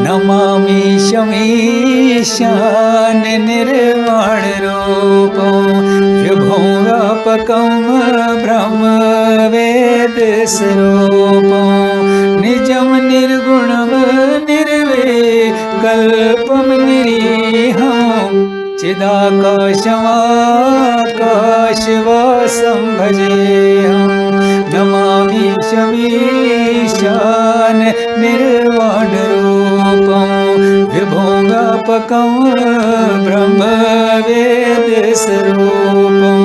नमामि शमीशान निर्वाण रूपं विभुं व्यापकं ब्रह्म वेद स्वरूपं निजं निर्गुणं निर्विकल्पं निरीहं चिदाकाशमाकाशवासं भजेऽहं नमामि शमीशान निर्वाणरूपं विभुं व्यापकं ब्रह्म वेद स्वरूपं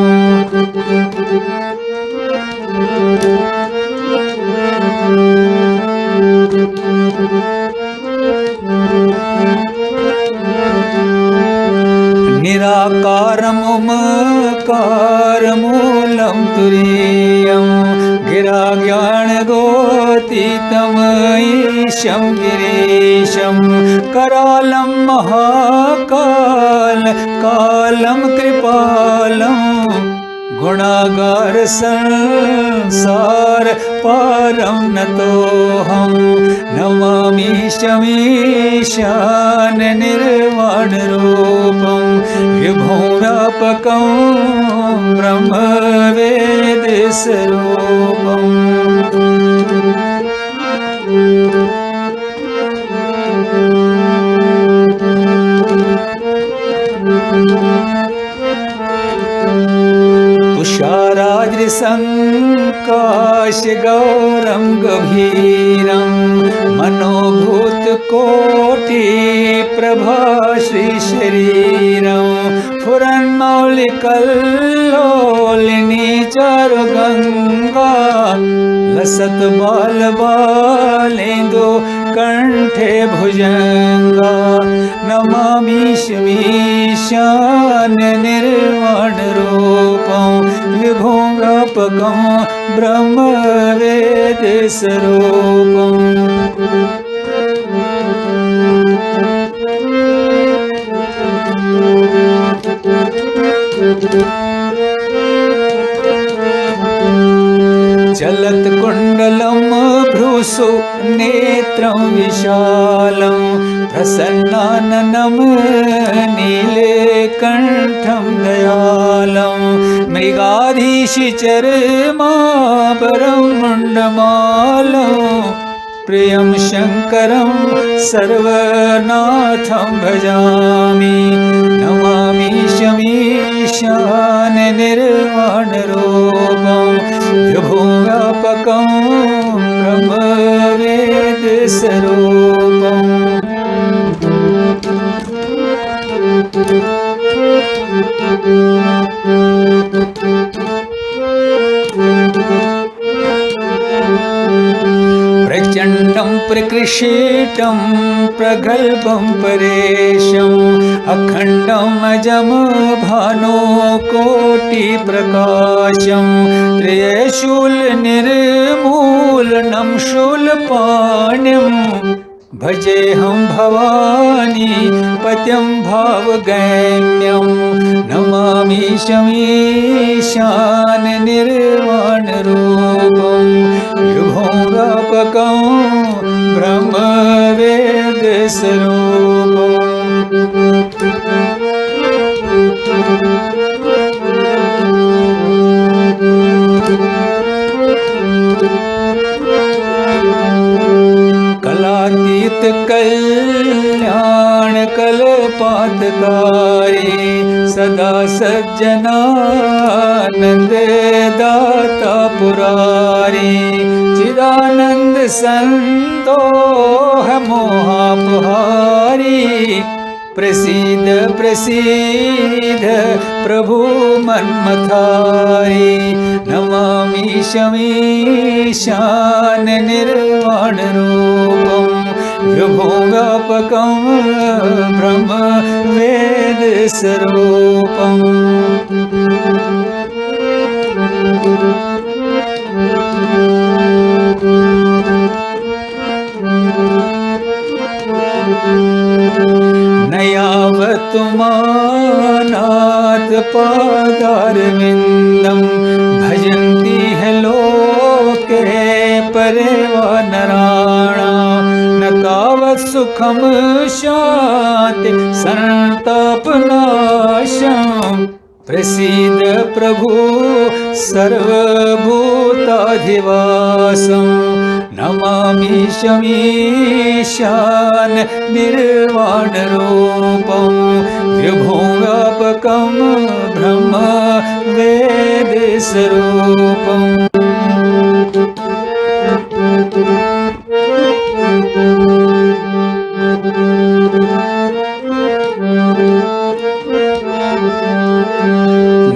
निराकारमुमकारमूलं तुरीयं गिराज्ञानगोतीतं ईशं गिरीशं करालं महाकाल कालं कृपालं गुणागार संसार पारं नतोऽहं नमामि शमीशान निर्वाण रूपं विभुं व्यापकं ब्रह्म वेद स्वरूपम् तुषाराद्रिसङ्काशगौरं गभीरं मनोभूतकोटिप्रभा श्रीशरीरं फुरन्मौलिकल्लोलिनी चारुगङ्गा लसत्बालबालेन्दु कण्ठे भुजङ्गा नमामि शमीशान निर्वाणरूपं विभुं व्यापकं ब्रह्म वेद स्वरूपम् चलत्कुण्डलं भ्रूसु नेत्रं विशालं प्रसन्नाननं नीलकण्ठं दयालं मृगाधीशचर्माभरं मुण्डमालं प्रियं शङ्करं सर्वनाथं भजामि नमामि शमीशान निर्वाणरूपं विभुं व्यापकं ब्रह्म वेद स्वरूपम् प्रचण्डं प्रकृषितं प्रगल्भं परेशम् अखण्डम् अजं भानुकोटिप्रकाशं त्रयशूलनिर्मूलनं शूलपाणिं भजेऽहं भवानी पत्यं भावगम्यं नमामि शमीशान निर्वाणरूपं विभुं व्यापकं ब्रह्म वेद स्वरूपम् कलातीत कल्याण कल्पातकारी सदा सज्जनानंद दाता पुरारी चिदानंद संतोष मोहापहारी प्रसीद प्रसीद प्रभु मन्मथारी नमामि शमीशान निर्वाणरूपं विभुं व्यापकं ब्रह्म वेद स्वरूपम् नयावतुमानाथ पादारविन्दं भजन्ति है लोके परिवार नराणां न तावत् सुखं शान्ति संतापनाशम् प्रसीद प्रभु सर्वभूताधिवासं नमामि शमीशान निर्वाणरूपं विभुव्यापकं ब्रह्म वेदस्वरूपम्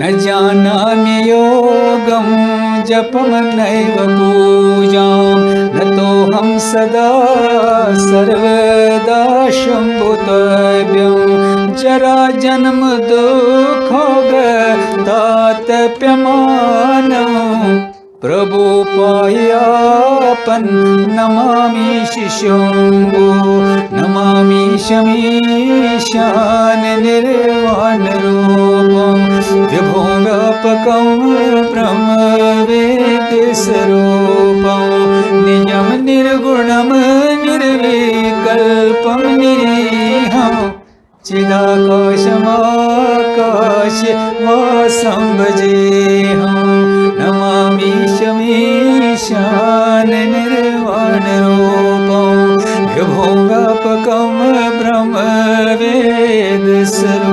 न जानामि योगं जपं नैव पूजां न तोऽहं सदा सर्वदा शम्भुतव्यं जरा जन्म दुःखोगतातप्यमानं प्रभु पायापन् नमामि शिशुम्भो नमामि शमीशान निर्वाणरूपं विभुव्यापकं ब्रह्मवेदस्वरूपं निजं निर्गुणं निर्विकल्पं निरीहं चिदाकाशमाकाशे वासं भजेऽहं नमामि शमीशान निर्वाणरूपं विभुव्यापकं ब्रह्मवेदस्वरूपम्